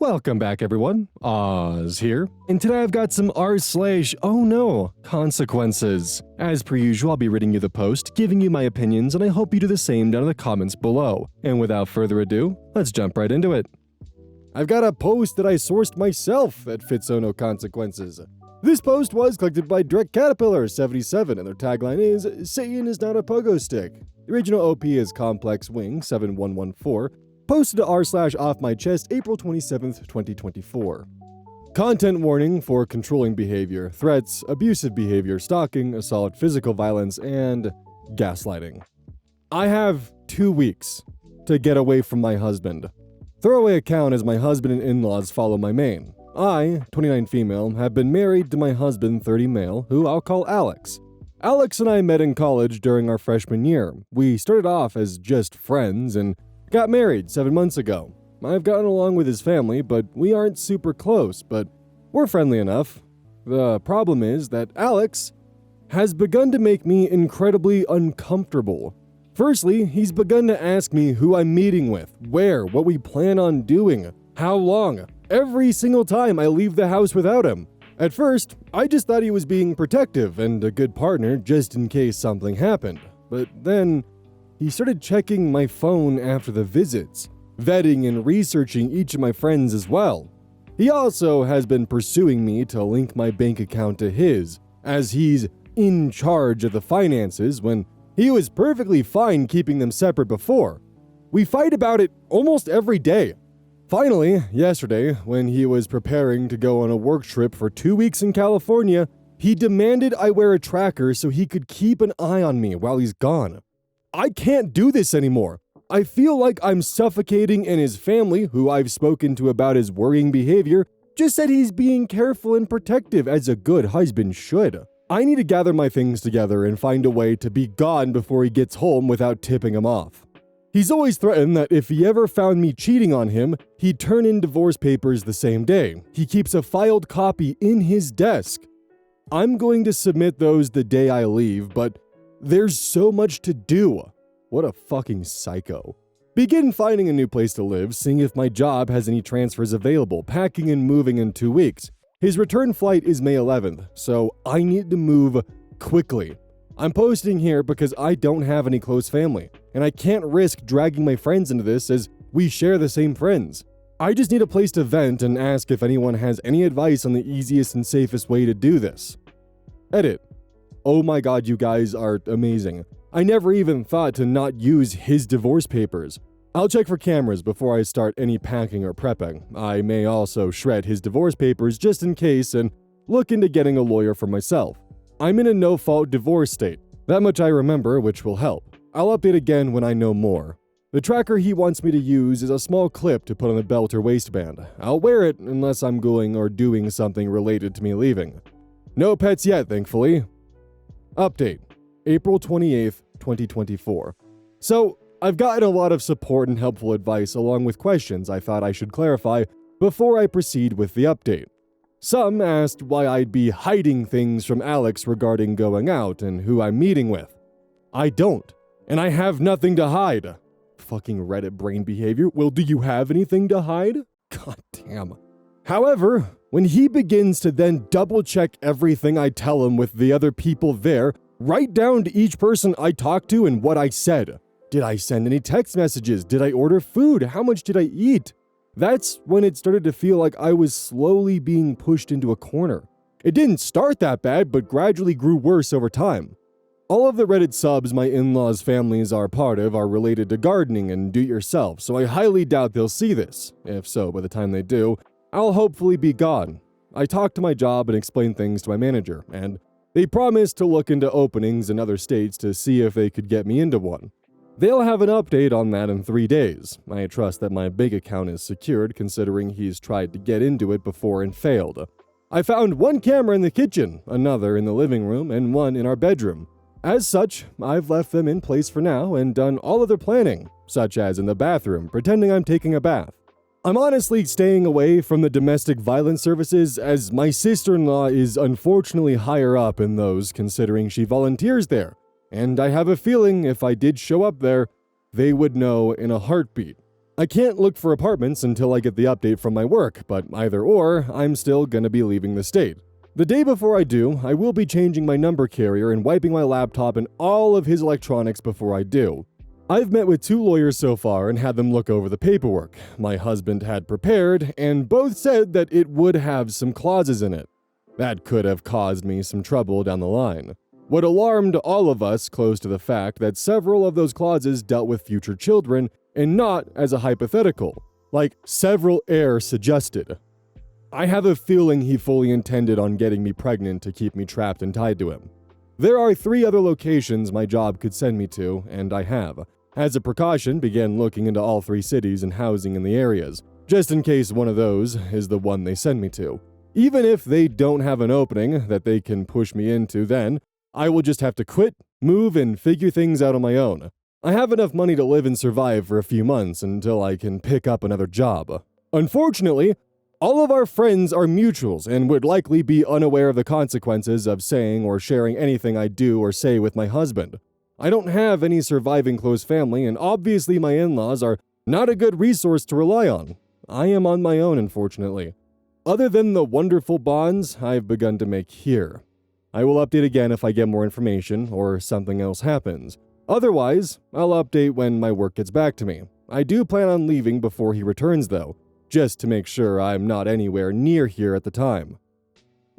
Welcome back, everyone. Oz here, and today I've got some r/OhNoConsequences. As per usual, I'll be reading you the post, giving you my opinions, and I hope you do the same down in the comments below. And without further ado, let's jump right into it. I've got a post that I sourced myself that fits OhNoConsequences. This post was collected by Direct Caterpillar 77, and their tagline is, "Satan is not a pogo stick." The original OP is Complex Wing 7114. Posted to r/offmychest April 27th, 2024. Content warning for controlling behavior, threats, abusive behavior, stalking, assault, physical violence, and gaslighting. I have 2 weeks to get away from my husband. Throwaway account as my husband and in-laws follow my main. I, 29 female, have been married to my husband, 30 male, who I'll call Alex. Alex and I met in college during our freshman year. We started off as just friends and got married 7 months ago. I've gotten along with his family, but we aren't super close, but we're friendly enough. The problem is that Alex has begun to make me incredibly uncomfortable. Firstly, he's begun to ask me who I'm meeting with, where, what we plan on doing, how long, every single time I leave the house without him. At first, I just thought he was being protective and a good partner just in case something happened. But then he started checking my phone after the visits, vetting and researching each of my friends as well. He also has been pursuing me to link my bank account to his, as he's in charge of the finances when he was perfectly fine keeping them separate before. We fight about it almost every day. Finally, yesterday, when he was preparing to go on a work trip for 2 weeks in California, he demanded I wear a tracker so he could keep an eye on me while he's gone. I can't do this anymore. I feel like I'm suffocating, and his family, who I've spoken to about his worrying behavior, just said he's being careful and protective as a good husband should. I need to gather my things together and find a way to be gone before he gets home without tipping him off. He's always threatened that if he ever found me cheating on him, he'd turn in divorce papers the same day. He keeps a filed copy in his desk. I'm going to submit those the day I leave, but there's so much to do. What a fucking psycho. Begin finding a new place to live, seeing if my job has any transfers available, packing and moving in 2 weeks. His return flight is May 11th, so I need to move quickly. I'm posting here because I don't have any close family, and I can't risk dragging my friends into this as we share the same friends. I just need a place to vent and ask if anyone has any advice on the easiest and safest way to do this. Edit. Oh my god, you guys are amazing. I never even thought to not use his divorce papers. I'll check for cameras before I start any packing or prepping. I may also shred his divorce papers just in case and look into getting a lawyer for myself. I'm in a no-fault divorce state. That much I remember, which will help. I'll update again when I know more. The tracker he wants me to use is a small clip to put on a belt or waistband. I'll wear it unless I'm going or doing something related to me leaving. No pets yet, thankfully. Update. April 28th, 2024. So, I've gotten a lot of support and helpful advice along with questions I thought I should clarify before I proceed with the update. Some asked why I'd be hiding things from Alex regarding going out and who I'm meeting with. I don't, and I have nothing to hide. Fucking Reddit brain behavior. Well, do you have anything to hide? God damn. However, when he begins to then double-check everything I tell him with the other people there, right down to each person I talked to and what I said. Did I send any text messages? Did I order food? How much did I eat? That's when it started to feel like I was slowly being pushed into a corner. It didn't start that bad, but gradually grew worse over time. All of the Reddit subs my in-laws' families are part of are related to gardening and do-it-yourself, so I highly doubt they'll see this. If so, by the time they do, I'll hopefully be gone. I talked to my job and explained things to my manager, and they promised to look into openings in other states to see if they could get me into one. They'll have an update on that in 3 days. I trust that my bank account is secured considering he's tried to get into it before and failed. I found one camera in the kitchen, another in the living room, and one in our bedroom. As such, I've left them in place for now and done all other planning, such as in the bathroom, pretending I'm taking a bath. I'm honestly staying away from the domestic violence services as my sister-in-law is unfortunately higher up in those considering she volunteers there, and I have a feeling if I did show up there, they would know in a heartbeat. I can't look for apartments until I get the update from my work, but either or, I'm still gonna be leaving the state. The day before I do, I will be changing my number carrier and wiping my laptop and all of his electronics before I do. I've met with 2 lawyers so far and had them look over the paperwork my husband had prepared, and both said that it would have some clauses in it. That could have caused me some trouble down the line. What alarmed all of us close to the fact that several of those clauses dealt with future children and not as a hypothetical, like several heirs suggested. I have a feeling he fully intended on getting me pregnant to keep me trapped and tied to him. There are 3 other locations my job could send me to, and I have. As a precaution, began looking into all 3 cities and housing in the areas, just in case one of those is the one they send me to. Even if they don't have an opening that they can push me into, then I will just have to quit, move, and figure things out on my own. I have enough money to live and survive for a few months until I can pick up another job. Unfortunately, all of our friends are mutuals and would likely be unaware of the consequences of saying or sharing anything I do or say with my husband. I don't have any surviving close family, and obviously my in-laws are not a good resource to rely on. I am on my own, unfortunately. Other than the wonderful bonds I've begun to make here. I will update again if I get more information or something else happens. Otherwise, I'll update when my work gets back to me. I do plan on leaving before he returns, though, just to make sure I'm not anywhere near here at the time.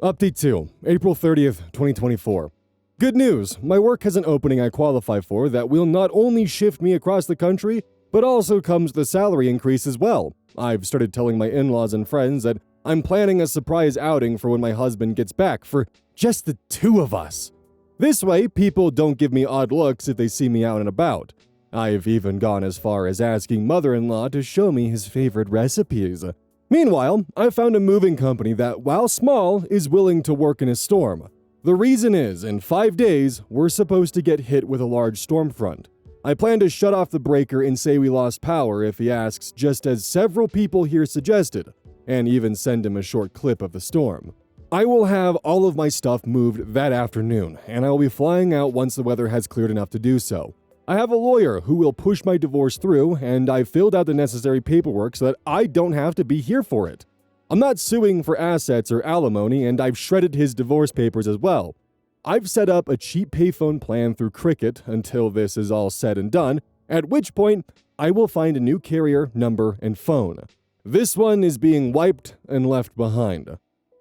Update 2, April 30th, 2024. Good news, my work has an opening I qualify for that will not only shift me across the country, but also comes with a salary increase as well. I've started telling my in-laws and friends that I'm planning a surprise outing for when my husband gets back for just the 2 of us. This way, people don't give me odd looks if they see me out and about. I've even gone as far as asking mother-in-law to show me his favorite recipes. Meanwhile, I found a moving company that, while small, is willing to work in a storm. The reason is, in 5 days, we're supposed to get hit with a large storm front. I plan to shut off the breaker and say we lost power if he asks, just as several people here suggested, and even send him a short clip of the storm. I will have all of my stuff moved that afternoon, and I will be flying out once the weather has cleared enough to do so. I have a lawyer who will push my divorce through, and I've filled out the necessary paperwork so that I don't have to be here for it. I'm not suing for assets or alimony, and I've shredded his divorce papers as well. I've set up a cheap payphone plan through Cricket until this is all said and done, at which point I will find a new carrier, number, and phone. This one is being wiped and left behind.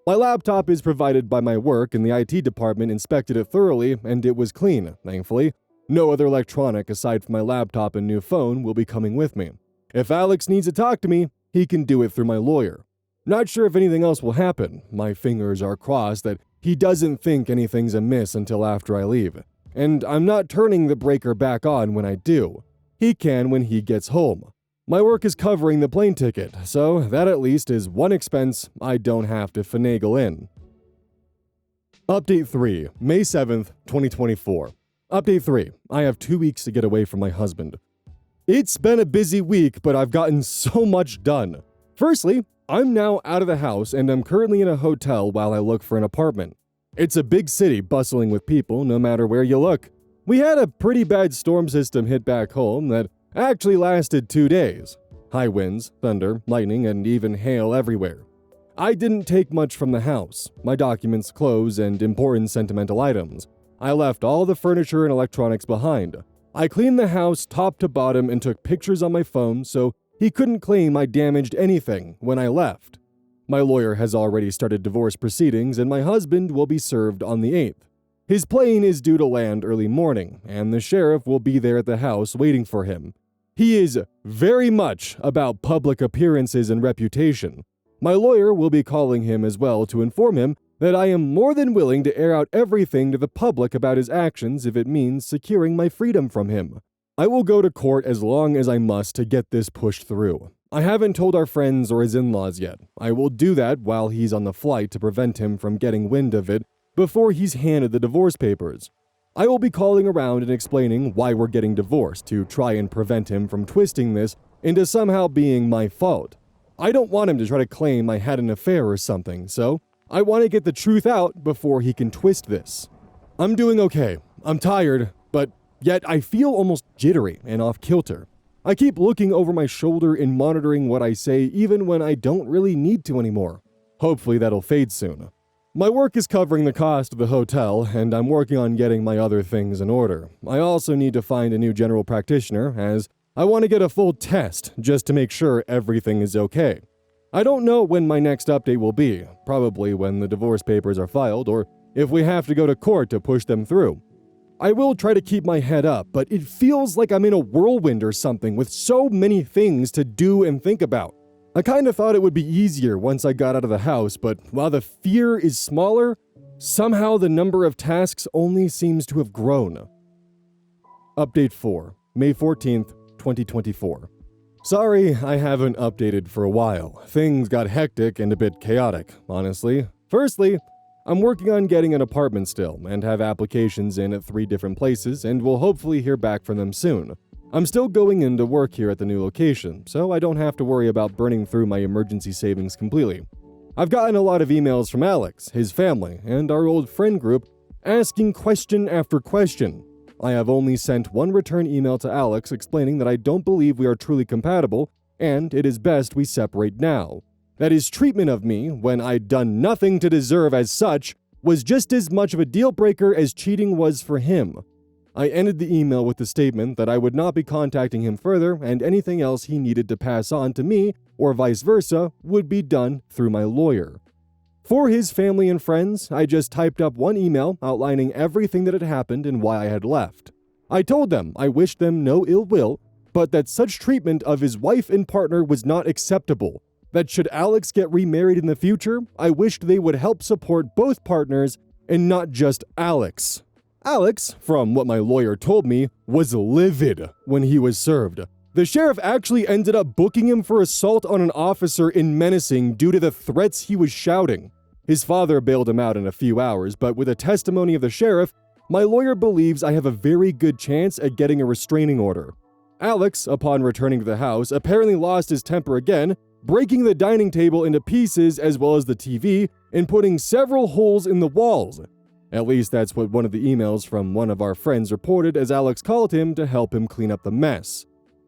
My laptop is provided by my work, and the IT department inspected it thoroughly, and it was clean, thankfully. No other electronic aside from my laptop and new phone will be coming with me. If Alex needs to talk to me, he can do it through my lawyer. Not sure if anything else will happen. My fingers are crossed that he doesn't think anything's amiss until after I leave. And I'm not turning the breaker back on when I do. He can when he gets home. My work is covering the plane ticket, so that at least is one expense I don't have to finagle in. Update 3, May 7th, 2024. Update 3, I have 2 weeks to get away from my husband. It's been a busy week, but I've gotten so much done. Firstly, I'm now out of the house and I'm currently in a hotel while I look for an apartment. It's a big city bustling with people no matter where you look. We had a pretty bad storm system hit back home that actually lasted 2 days. High winds, thunder, lightning, and even hail everywhere. I didn't take much from the house, my documents, clothes, and important sentimental items. I left all the furniture and electronics behind. I cleaned the house top to bottom and took pictures on my phone so he couldn't claim I damaged anything when I left. My lawyer has already started divorce proceedings and my husband will be served on the 8th. His plane is due to land early morning, and the sheriff will be there at the house waiting for him. He is very much about public appearances and reputation. My lawyer will be calling him as well to inform him that I am more than willing to air out everything to the public about his actions if it means securing my freedom from him. I will go to court as long as I must to get this pushed through. I haven't told our friends or his in-laws yet. I will do that while he's on the flight to prevent him from getting wind of it before he's handed the divorce papers. I will be calling around and explaining why we're getting divorced to try and prevent him from twisting this into somehow being my fault. I don't want him to try to claim I had an affair or something, so I want to get the truth out before he can twist this. I'm doing okay. I'm tired, but yet I feel almost jittery and off kilter. I keep looking over my shoulder and monitoring what I say even when I don't really need to anymore. Hopefully that'll fade soon. My work is covering the cost of the hotel, and I'm working on getting my other things in order. I also need to find a new general practitioner, as I want to get a full test just to make sure everything is okay. I don't know when my next update will be, probably when the divorce papers are filed or if we have to go to court to push them through. I will try to keep my head up, but it feels like I'm in a whirlwind or something with so many things to do and think about. I kind of thought it would be easier once I got out of the house, but while the fear is smaller, somehow the number of tasks only seems to have grown. Update 4, May 14th, 2024. Sorry, I haven't updated for a while. Things got hectic and a bit chaotic, honestly. Firstly, I'm working on getting an apartment still, and have applications in at 3 different places, and will hopefully hear back from them soon. I'm still going into work here at the new location, so I don't have to worry about burning through my emergency savings completely. I've gotten a lot of emails from Alex, his family, and our old friend group, asking question after question. I have only sent one return email to Alex explaining that I don't believe we are truly compatible, and it is best we separate now. That his treatment of me, when I'd done nothing to deserve as such, was just as much of a deal breaker as cheating was for him. I ended the email with the statement that I would not be contacting him further, and anything else he needed to pass on to me, or vice versa, would be done through my lawyer. For his family and friends, I just typed up one email outlining everything that had happened and why I had left. I told them I wished them no ill will, but that such treatment of his wife and partner was not acceptable. That should Alex get remarried in the future, I wished they would help support both partners and not just Alex. Alex, from what my lawyer told me, was livid when he was served. The sheriff actually ended up booking him for assault on an officer and menacing due to the threats he was shouting. His father bailed him out in a few hours, but with the testimony of the sheriff, my lawyer believes I have a very good chance at getting a restraining order. Alex, upon returning to the house, apparently lost his temper again, breaking the dining table into pieces as well as the TV, and putting several holes in the walls. At least that's what one of the emails from one of our friends reported as Alex called him to help him clean up the mess.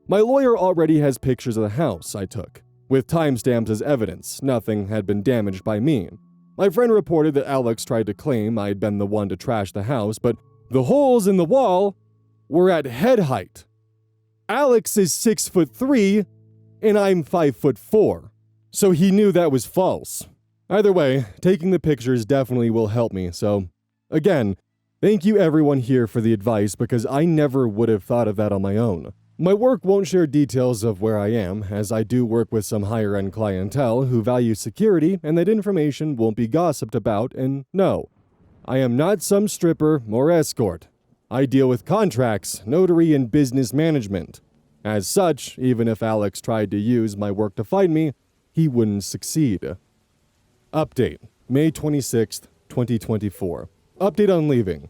My lawyer already has pictures of the house I took, with timestamps as evidence. Nothing had been damaged by me. My friend reported that Alex tried to claim I'd been the one to trash the house, but the holes in the wall were at head height. Alex is 6'3", and I'm 5'4", so he knew that was false. Either way, taking the pictures definitely will help me, so again, thank you everyone here for the advice because I never would have thought of that on my own. My work won't share details of where I am, as I do work with some higher-end clientele who value security, and that information won't be gossiped about, and no, I am not some stripper or escort. I deal with contracts, notary, and business management. As such, even if Alex tried to use my work to fight me, he wouldn't succeed. Update, May 26th, 2024. Update on leaving.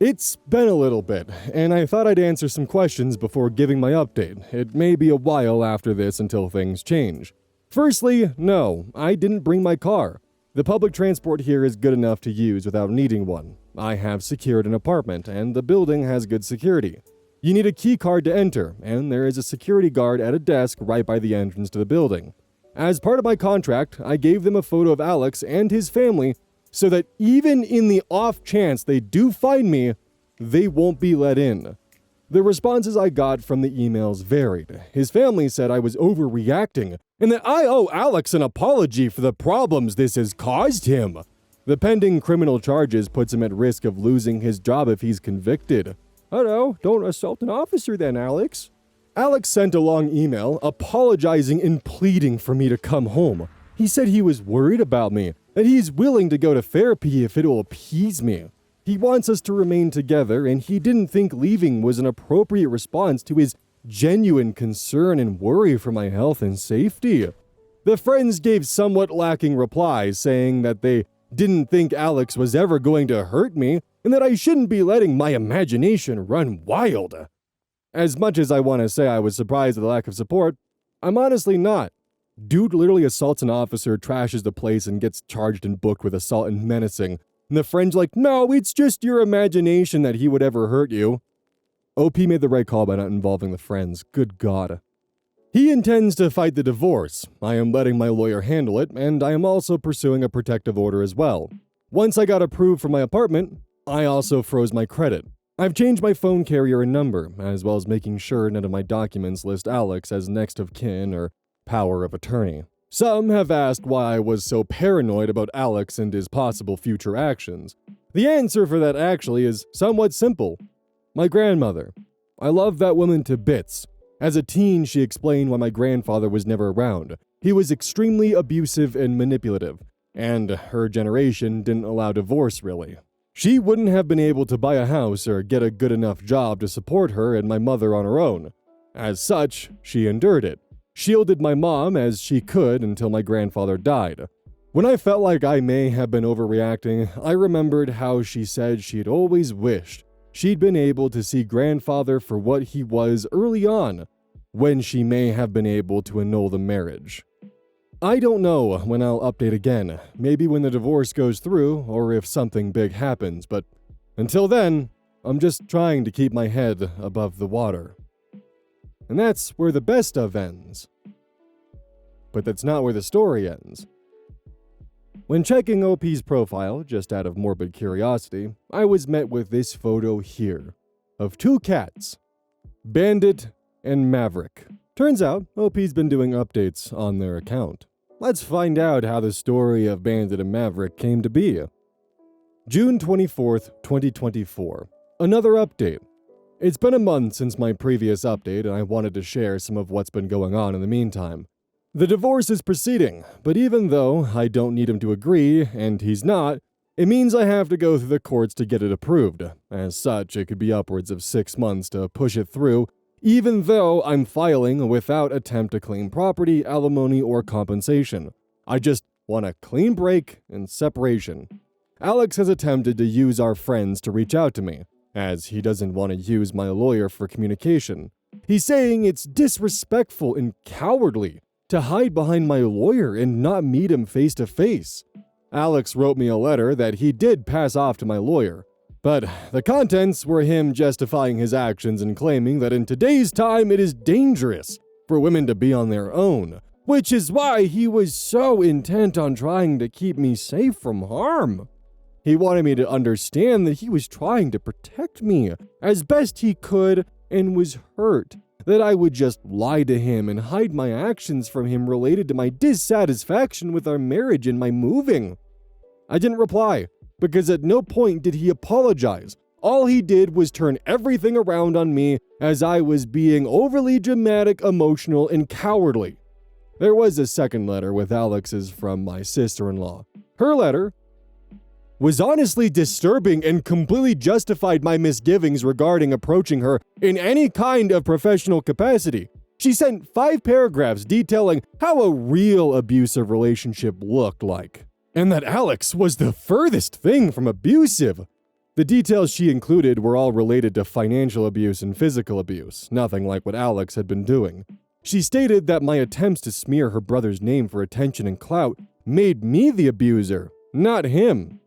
It's been a little bit, and I thought I'd answer some questions before giving my update. It may be a while after this until things change. Firstly, no, I didn't bring my car. The public transport here is good enough to use without needing one. I have secured an apartment, and the building has good security. You need a key card to enter, and there is a security guard at a desk right by the entrance to the building. As part of my contract, I gave them a photo of Alex and his family so that even in the off chance they do find me, they won't be let in. The responses I got from the emails varied. His family said I was overreacting, and that I owe Alex an apology for the problems this has caused him. The pending criminal charges puts him at risk of losing his job if he's convicted. Oh no, don't assault an officer then, Alex. Alex sent a long email apologizing and pleading for me to come home. He said he was worried about me, that he's willing to go to therapy if it'll appease me. He wants us to remain together, and he didn't think leaving was an appropriate response to his genuine concern and worry for my health and safety. The friends gave somewhat lacking replies, saying that they didn't think Alex was ever going to hurt me, and that I shouldn't be letting my imagination run wild. As much as I want to say I was surprised at the lack of support, I'm honestly not. Dude literally assaults an officer, trashes the place, and gets charged and booked with assault and menacing. And the friend's like, no, it's just your imagination that he would ever hurt you. OP made the right call by not involving the friends. Good God. He intends to fight the divorce. I am letting my lawyer handle it, and I am also pursuing a protective order as well. Once I got approved for my apartment, I also froze my credit. I've changed my phone carrier and number, as well as making sure none of my documents list Alex as next of kin or power of attorney. Some have asked why I was so paranoid about Alex and his possible future actions. The answer for that actually is somewhat simple. My grandmother. I love that woman to bits. As a teen, she explained why my grandfather was never around. He was extremely abusive and manipulative, and her generation didn't allow divorce really. She wouldn't have been able to buy a house or get a good enough job to support her and my mother on her own. As such, she endured it, shielded my mom as she could until my grandfather died. When I felt like I may have been overreacting, I remembered how she said she'd always wished she'd been able to see grandfather for what he was early on, when she may have been able to annul the marriage. I don't know when I'll update again, maybe when the divorce goes through or if something big happens, but until then, I'm just trying to keep my head above the water. And that's where the best of ends. But that's not where the story ends. When checking OP's profile, just out of morbid curiosity, I was met with this photo here, of two cats, Bandit and Maverick. Turns out, OP's been doing updates on their account. Let's find out how the story of Bandit and Maverick came to be. June 24th, 2024. Another update. It's been a month since my previous update, and I wanted to share some of what's been going on in the meantime. The divorce is proceeding, but even though I don't need him to agree, and he's not, it means I have to go through the courts to get it approved. As such, it could be upwards of 6 months to push it through, even though I'm filing without attempt to claim property, alimony, or compensation. I just want a clean break and separation. Alex has attempted to use our friends to reach out to me, as he doesn't want to use my lawyer for communication. He's saying it's disrespectful and cowardly to hide behind my lawyer and not meet him face to face. Alex wrote me a letter that he did pass off to my lawyer, but the contents were him justifying his actions and claiming that in today's time it is dangerous for women to be on their own, which is why he was so intent on trying to keep me safe from harm. He wanted me to understand that he was trying to protect me as best he could and was hurt that I would just lie to him and hide my actions from him related to my dissatisfaction with our marriage and my moving. I didn't reply, because at no point did he apologize. All he did was turn everything around on me as I was being overly dramatic, emotional, and cowardly. There was a second letter with Alex's from my sister-in-law. Her letter was honestly disturbing and completely justified my misgivings regarding approaching her in any kind of professional capacity. She sent 5 paragraphs detailing how a real abusive relationship looked like, and that Alex was the furthest thing from abusive. The details she included were all related to financial abuse and physical abuse, nothing like what Alex had been doing. She stated that my attempts to smear her brother's name for attention and clout made me the abuser, not him.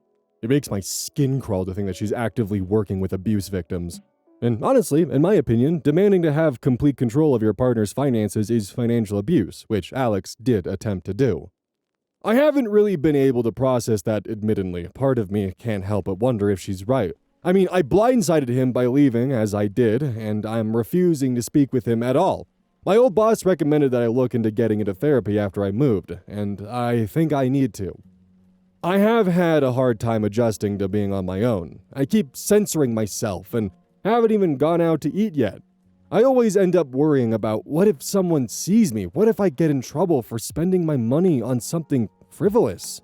It makes my skin crawl to think that she's actively working with abuse victims. And honestly, in my opinion, demanding to have complete control of your partner's finances is financial abuse, which Alex did attempt to do. I haven't really been able to process that admittedly. Part of me can't help but wonder if she's right. I mean, I blindsided him by leaving, as I did, and I'm refusing to speak with him at all. My old boss recommended that I look into getting into therapy after I moved, and I think I need to. I have had a hard time adjusting to being on my own. I keep censoring myself and haven't even gone out to eat yet. I always end up worrying about what if someone sees me? What if I get in trouble for spending my money on something frivolous?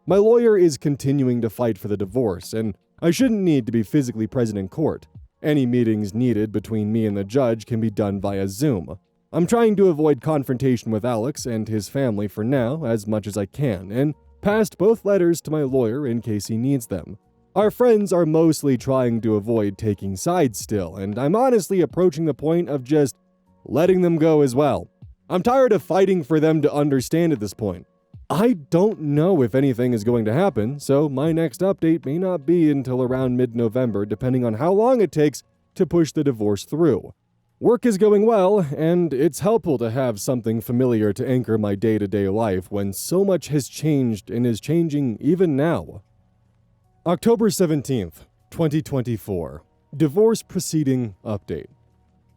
My lawyer is continuing to fight for the divorce, and I shouldn't need to be physically present in court. Any meetings needed between me and the judge can be done via Zoom. I'm trying to avoid confrontation with Alex and his family for now as much as I can, and passed both letters to my lawyer in case he needs them. Our friends are mostly trying to avoid taking sides still, and I'm honestly approaching the point of just letting them go as well. I'm tired of fighting for them to understand at this point. I don't know if anything is going to happen, so my next update may not be until around mid-November, depending on how long it takes to push the divorce through. Work is going well, and it's helpful to have something familiar to anchor my day-to-day life when so much has changed and is changing even now. October 17th, 2024. Divorce Proceeding Update.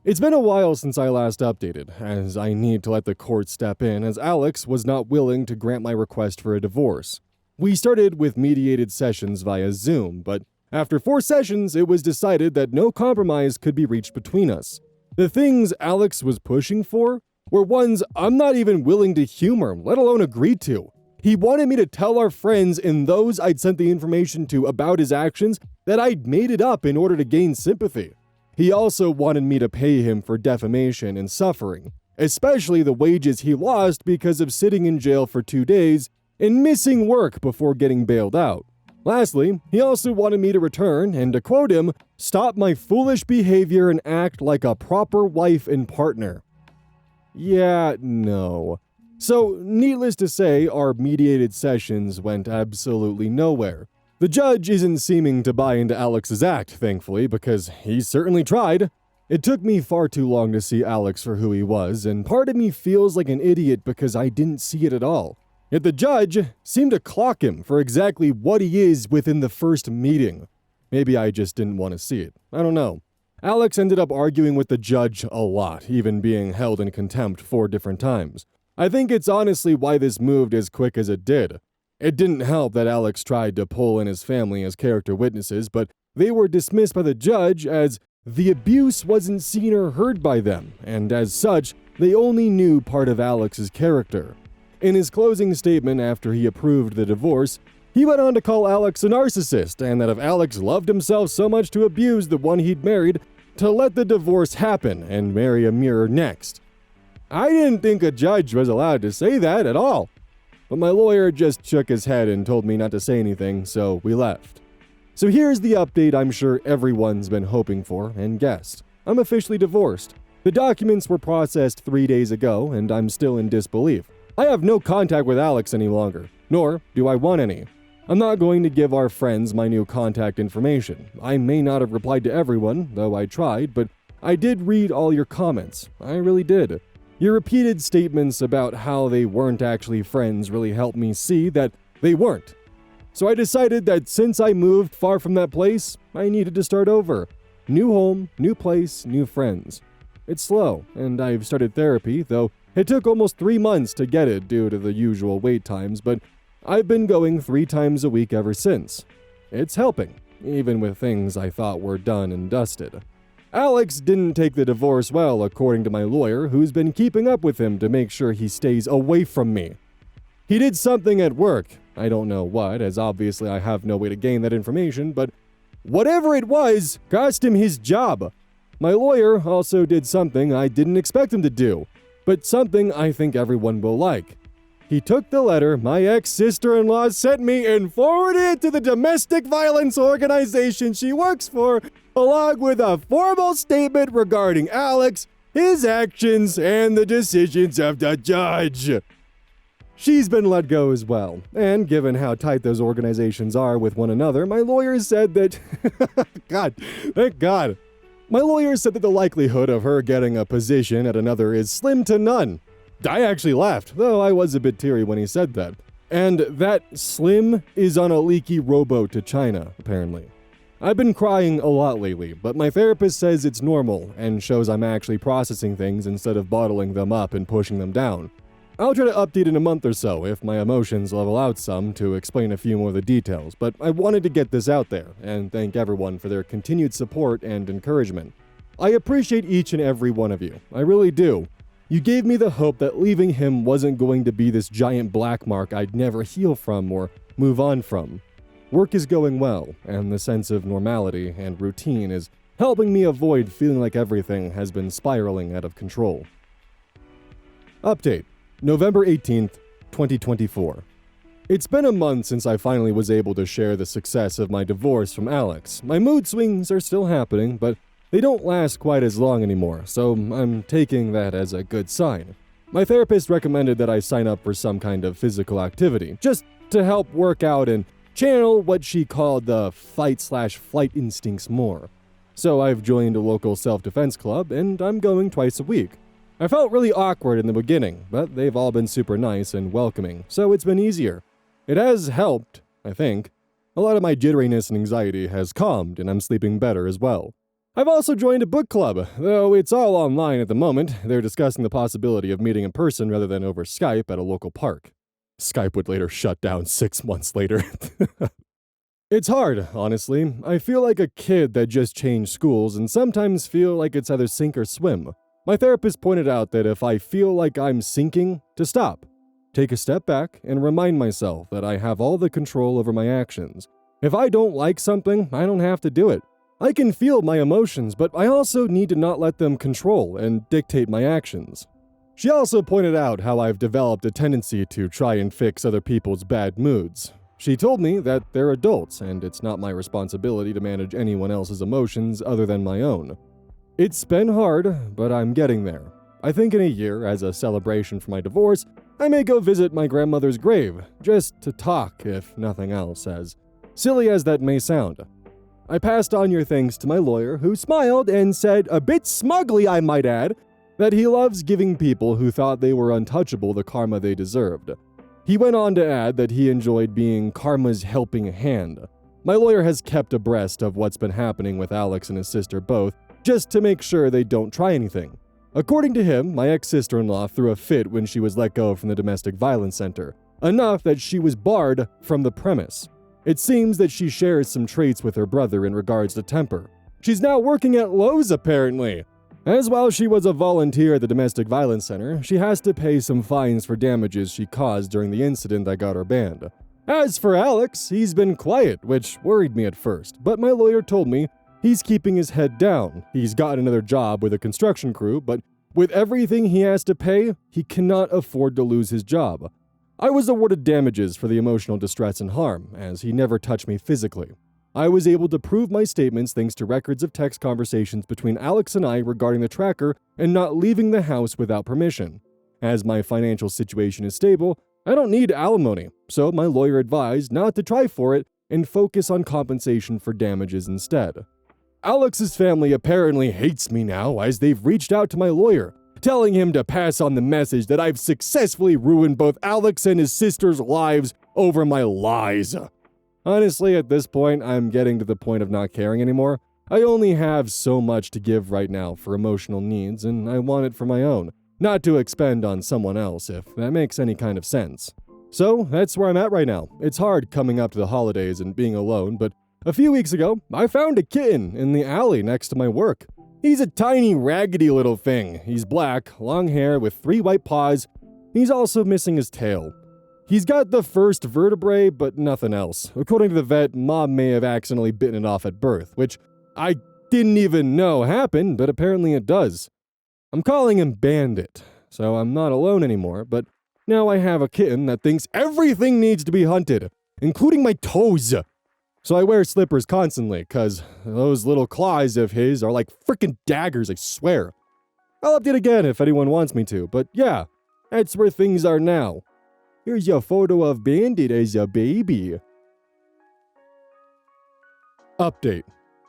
It's been a while since I last updated, as I need to let the court step in as Alex was not willing to grant my request for a divorce. We started with mediated sessions via Zoom, but after 4 sessions, it was decided that no compromise could be reached between us. The things Alex was pushing for were ones I'm not even willing to humor, let alone agree to. He wanted me to tell our friends and those I'd sent the information to about his actions that I'd made it up in order to gain sympathy. He also wanted me to pay him for defamation and suffering, especially the wages he lost because of sitting in jail for 2 days and missing work before getting bailed out. Lastly, he also wanted me to return and, to quote him, stop my foolish behavior and act like a proper wife and partner. Yeah, no. So, needless to say, our mediated sessions went absolutely nowhere. The judge isn't seeming to buy into Alex's act, thankfully, because he certainly tried. It took me far too long to see Alex for who he was, and part of me feels like an idiot because I didn't see it at all. Yet the judge seemed to clock him for exactly what he is within the first meeting. Maybe I just didn't want to see it. I don't know. Alex ended up arguing with the judge a lot, even being held in contempt 4 different times. I think it's honestly why this moved as quick as it did. It didn't help that Alex tried to pull in his family as character witnesses, but they were dismissed by the judge as the abuse wasn't seen or heard by them, and as such, they only knew part of Alex's character. In his closing statement after he approved the divorce, he went on to call Alex a narcissist, and that if Alex loved himself so much to abuse the one he'd married, to let the divorce happen and marry a mirror next. I didn't think a judge was allowed to say that at all. But my lawyer just shook his head and told me not to say anything, so we left. So here's the update I'm sure everyone's been hoping for and guessed. I'm officially divorced. The documents were processed 3 days ago, and I'm still in disbelief. I have no contact with Alex any longer, nor do I want any. I'm not going to give our friends my new contact information. I may not have replied to everyone, though I tried, but I did read all your comments. I really did. Your repeated statements about how they weren't actually friends really helped me see that they weren't. So I decided that since I moved far from that place, I needed to start over. New home, new place, new friends. It's slow, and I've started therapy, though it took almost 3 months to get it due to the usual wait times, but I've been going 3 times a week ever since. It's helping, even with things I thought were done and dusted. Alex didn't take the divorce well, according to my lawyer, who's been keeping up with him to make sure he stays away from me. He did something at work. I don't know what, as obviously I have no way to gain that information, but whatever it was, cost him his job. My lawyer also did something I didn't expect him to do, but something I think everyone will like. He took the letter my ex-sister-in-law sent me and forwarded it to the domestic violence organization she works for, along with a formal statement regarding Alex, his actions, and the decisions of the judge. She's been let go as well, and given how tight those organizations are with one another, my lawyer said that... God, thank God. My lawyer said that the likelihood of her getting a position at another is slim to none. I actually laughed, though I was a bit teary when he said that. And that slim is on a leaky rowboat to China, apparently. I've been crying a lot lately, but my therapist says it's normal and shows I'm actually processing things instead of bottling them up and pushing them down. I'll try to update in a month or so if my emotions level out some to explain a few more of the details, but I wanted to get this out there and thank everyone for their continued support and encouragement. I appreciate each and every one of you. I really do. You gave me the hope that leaving him wasn't going to be this giant black mark I'd never heal from or move on from. Work is going well, and the sense of normality and routine is helping me avoid feeling like everything has been spiraling out of control. Update. November 18th, 2024. It's been a month since I finally was able to share the success of my divorce from Alex. My mood swings are still happening, but they don't last quite as long anymore, so I'm taking that as a good sign. My therapist recommended that I sign up for some kind of physical activity, just to help work out and channel what she called the fight/flight instincts more. So I've joined a local self-defense club, and I'm going twice a week. I felt really awkward in the beginning, but they've all been super nice and welcoming, so it's been easier. It has helped, I think. A lot of my jitteriness and anxiety has calmed, and I'm sleeping better as well. I've also joined a book club, though it's all online at the moment. They're discussing the possibility of meeting in person rather than over Skype at a local park. Skype would later shut down 6 months later. It's hard, honestly. I feel like a kid that just changed schools and sometimes feel like it's either sink or swim. My therapist pointed out that if I feel like I'm sinking, to stop. Take a step back and remind myself that I have all the control over my actions. If I don't like something, I don't have to do it. I can feel my emotions, but I also need to not let them control and dictate my actions. She also pointed out how I've developed a tendency to try and fix other people's bad moods. She told me that they're adults, and it's not my responsibility to manage anyone else's emotions other than my own. It's been hard, but I'm getting there. I think in a year, as a celebration for my divorce, I may go visit my grandmother's grave, just to talk, if nothing else, as silly as that may sound. I passed on your thanks to my lawyer, who smiled and said, a bit smugly I might add, that he loves giving people who thought they were untouchable the karma they deserved. He went on to add that he enjoyed being karma's helping hand. My lawyer has kept abreast of what's been happening with Alex and his sister both, just to make sure they don't try anything. According to him, my ex-sister-in-law threw a fit when she was let go from the domestic violence center, enough that she was barred from the premise. It seems that she shares some traits with her brother in regards to temper. She's now working at Lowe's, apparently. As while she was a volunteer at the domestic violence center, she has to pay some fines for damages she caused during the incident that got her banned. As for Alex, he's been quiet, which worried me at first, but my lawyer told me he's keeping his head down. He's got another job with a construction crew, but with everything he has to pay, he cannot afford to lose his job. I was awarded damages for the emotional distress and harm, as he never touched me physically. I was able to prove my statements thanks to records of text conversations between Alex and I regarding the tracker and not leaving the house without permission. As my financial situation is stable, I don't need alimony, so my lawyer advised not to try for it and focus on compensation for damages instead. Alex's family apparently hates me now, as they've reached out to my lawyer, telling him to pass on the message that I've successfully ruined both Alex and his sister's lives over my lies. Honestly, at this point, I'm getting to the point of not caring anymore. I only have so much to give right now for emotional needs, and I want it for my own, not to expend on someone else, if that makes any kind of sense. So, that's where I'm at right now. It's hard coming up to the holidays and being alone, but a few weeks ago, I found a kitten in the alley next to my work. He's a tiny, raggedy little thing. He's black, long hair with 3 white paws. He's also missing his tail. He's got the first vertebrae, but nothing else. According to the vet, Mom may have accidentally bitten it off at birth, which I didn't even know happened, but apparently it does. I'm calling him Bandit, so I'm not alone anymore, but now I have a kitten that thinks everything needs to be hunted, including my toes. So I wear slippers constantly, cause those little claws of his are like frickin' daggers, I swear. I'll update again if anyone wants me to, but yeah, that's where things are now. Here's your photo of Bandit as a baby. Update.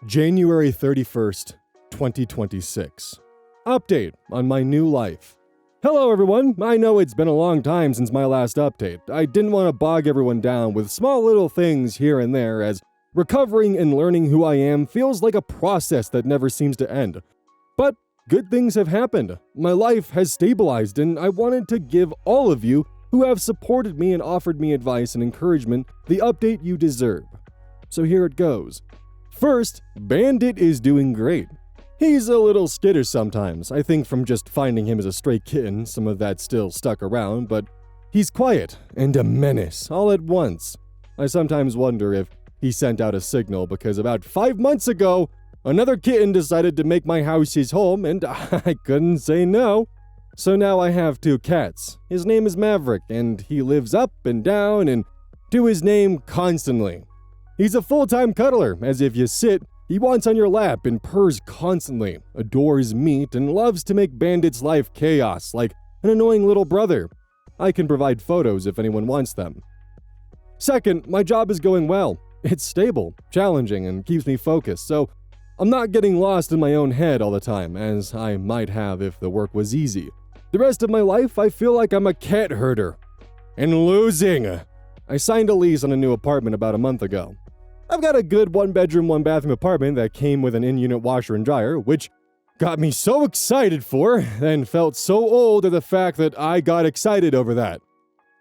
January 31st, 2026. Update on my new life. Hello everyone, I know it's been a long time since my last update. I didn't want to bog everyone down with small little things here and there, as recovering and learning who I am feels like a process that never seems to end. But good things have happened. My life has stabilized, and I wanted to give all of you who have supported me and offered me advice and encouragement the update you deserve. So here it goes. First, Bandit is doing great. He's a little skittish sometimes. I think from just finding him as a stray kitten, some of that still stuck around, but he's quiet and a menace all at once. I sometimes wonder if he sent out a signal because about 5 months ago, another kitten decided to make my house his home and I couldn't say no. So now I have 2 cats. His name is Maverick and he lives up and down and to his name constantly. He's a full-time cuddler, as if you sit, he wants on your lap and purrs constantly, adores meat, and loves to make Bandit's life chaos, like an annoying little brother. I can provide photos if anyone wants them. Second, my job is going well. It's stable, challenging, and keeps me focused, so I'm not getting lost in my own head all the time, as I might have if the work was easy. The rest of my life, I feel like I'm a cat herder. And losing. I signed a lease on a new apartment about a month ago. I've got a good 1-bedroom, 1-bathroom apartment that came with an in-unit washer and dryer, which got me so excited for, and felt so old at the fact that I got excited over that.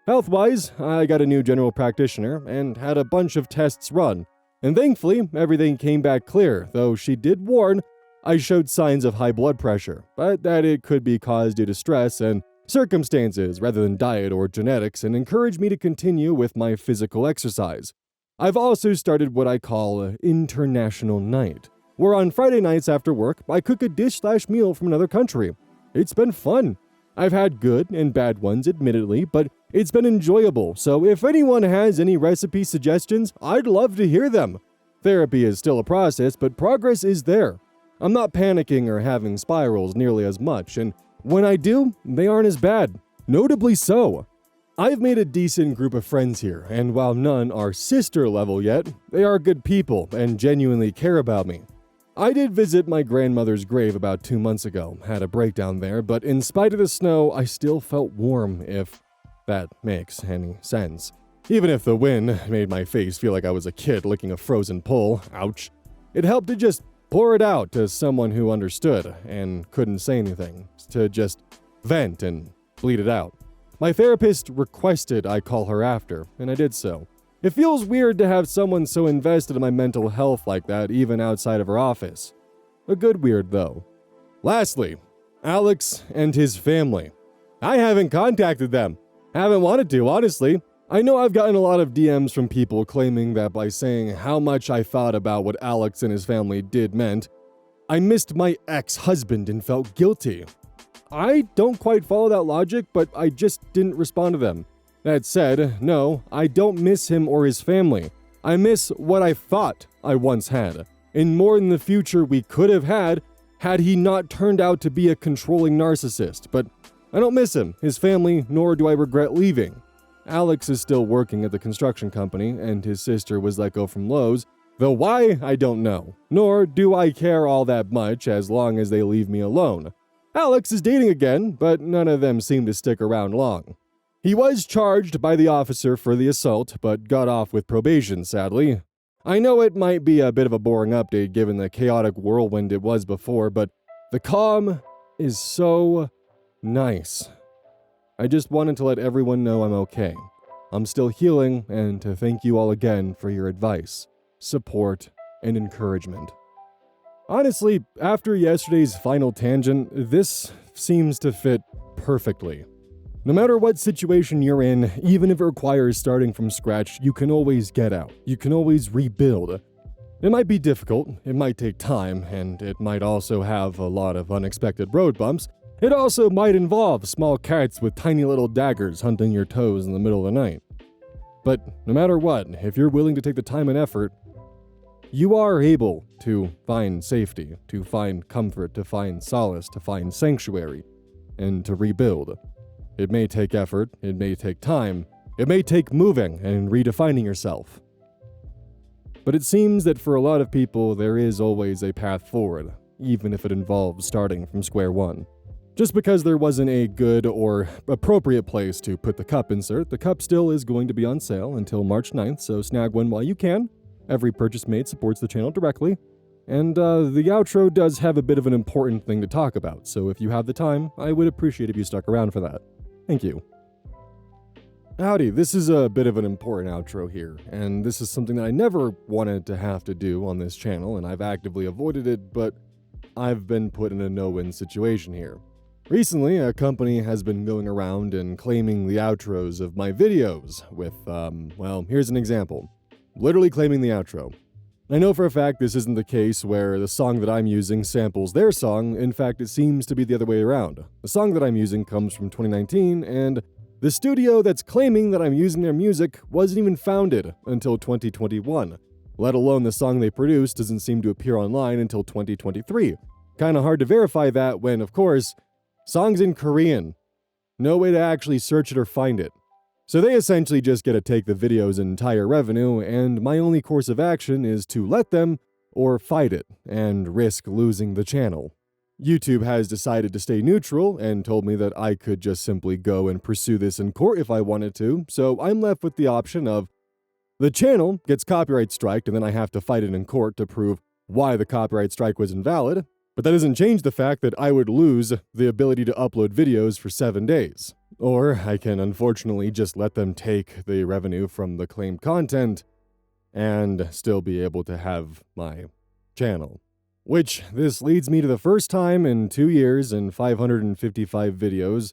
Health-wise, I got a new general practitioner and had a bunch of tests run. And thankfully, everything came back clear, though she did warn I showed signs of high blood pressure, but that it could be caused due to stress and circumstances rather than diet or genetics, and encouraged me to continue with my physical exercise. I've also started what I call International Night, where on Friday nights after work, I cook a dish/meal from another country. It's been fun. I've had good and bad ones, admittedly, but it's been enjoyable, so if anyone has any recipe suggestions, I'd love to hear them. Therapy is still a process, but progress is there. I'm not panicking or having spirals nearly as much, and when I do, they aren't as bad. Notably so. I've made a decent group of friends here, and while none are sister level yet, they are good people and genuinely care about me. I did visit my grandmother's grave about 2 months ago, had a breakdown there, but in spite of the snow, I still felt warm, if that makes any sense. Even if the wind made my face feel like I was a kid licking a frozen pole, ouch. It helped to just pour it out to someone who understood and couldn't say anything, to just vent and bleed it out. My therapist requested I call her after, and I did so. It feels weird to have someone so invested in my mental health like that, even outside of her office. A good weird, though. Lastly, Alex and his family. I haven't contacted them. Haven't wanted to, honestly. I know I've gotten a lot of DMs from people claiming that by saying how much I thought about what Alex and his family did meant, I missed my ex-husband and felt guilty. I don't quite follow that logic, but I just didn't respond to them. That said, no, I don't miss him or his family. I miss what I thought I once had, and more in the future we could have had he not turned out to be a controlling narcissist. But I don't miss him, his family, nor do I regret leaving. Alex is still working at the construction company, and his sister was let go from Lowe's, though why, I don't know. Nor do I care all that much as long as they leave me alone. Alex is dating again, but none of them seem to stick around long. He was charged by the officer for the assault, but got off with probation, sadly. I know it might be a bit of a boring update given the chaotic whirlwind it was before, but the calm is so nice. I just wanted to let everyone know I'm okay. I'm still healing, and to thank you all again for your advice, support, and encouragement. Honestly, after yesterday's final tangent, this seems to fit perfectly. No matter what situation you're in, even if it requires starting from scratch, you can always get out. You can always rebuild. It might be difficult, it might take time, and it might also have a lot of unexpected road bumps. It also might involve small cats with tiny little daggers hunting your toes in the middle of the night. But no matter what, if you're willing to take the time and effort, you are able to find safety, to find comfort, to find solace, to find sanctuary, and to rebuild. It may take effort, it may take time, it may take moving and redefining yourself. But it seems that for a lot of people, there is always a path forward, even if it involves starting from square one. Just because there wasn't a good or appropriate place to put the cup insert, the cup still is going to be on sale until March 9th, so snag one while you can. Every purchase made supports the channel directly. And the outro does have a bit of an important thing to talk about, so if you have the time, I would appreciate if you stuck around for that. Thank you. Howdy, this is a bit of an important outro here, and this is something that I never wanted to have to do on this channel, and I've actively avoided it, but I've been put in a no-win situation here. Recently, a company has been going around and claiming the outros of my videos with, well, here's an example. Literally claiming the outro. I know for a fact this isn't the case where the song that I'm using samples their song. In fact, it seems to be the other way around. The song that I'm using comes from 2019, and the studio that's claiming that I'm using their music wasn't even founded until 2021. Let alone the song they produced doesn't seem to appear online until 2023. Kinda hard to verify that when, of course, song's in Korean. No way to actually search it or find it. So they essentially just get to take the video's entire revenue, and my only course of action is to let them or fight it and risk losing the channel. YouTube has decided to stay neutral and told me that I could just simply go and pursue this in court if I wanted to, so I'm left with the option of the channel gets copyright striked and then I have to fight it in court to prove why the copyright strike was invalid, but that doesn't change the fact that I would lose the ability to upload videos for 7 days. Or I can unfortunately just let them take the revenue from the claimed content and still be able to have my channel. Which, this leads me to the first time in 2 years and 555 videos,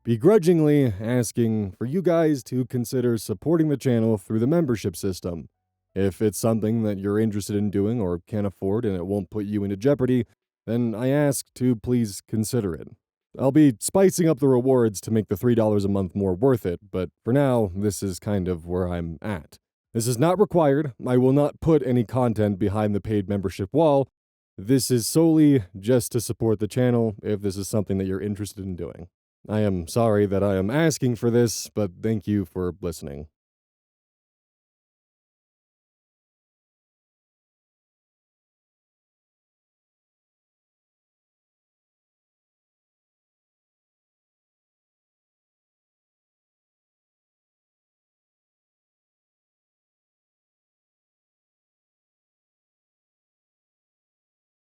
begrudgingly asking for you guys to consider supporting the channel through the membership system. If it's something that you're interested in doing or can afford and it won't put you into jeopardy, then I ask to please consider it. I'll be spicing up the rewards to make the $3 a month more worth it, but for now, this is kind of where I'm at. This is not required. I will not put any content behind the paid membership wall. This is solely just to support the channel if this is something that you're interested in doing. I am sorry that I am asking for this, but thank you for listening.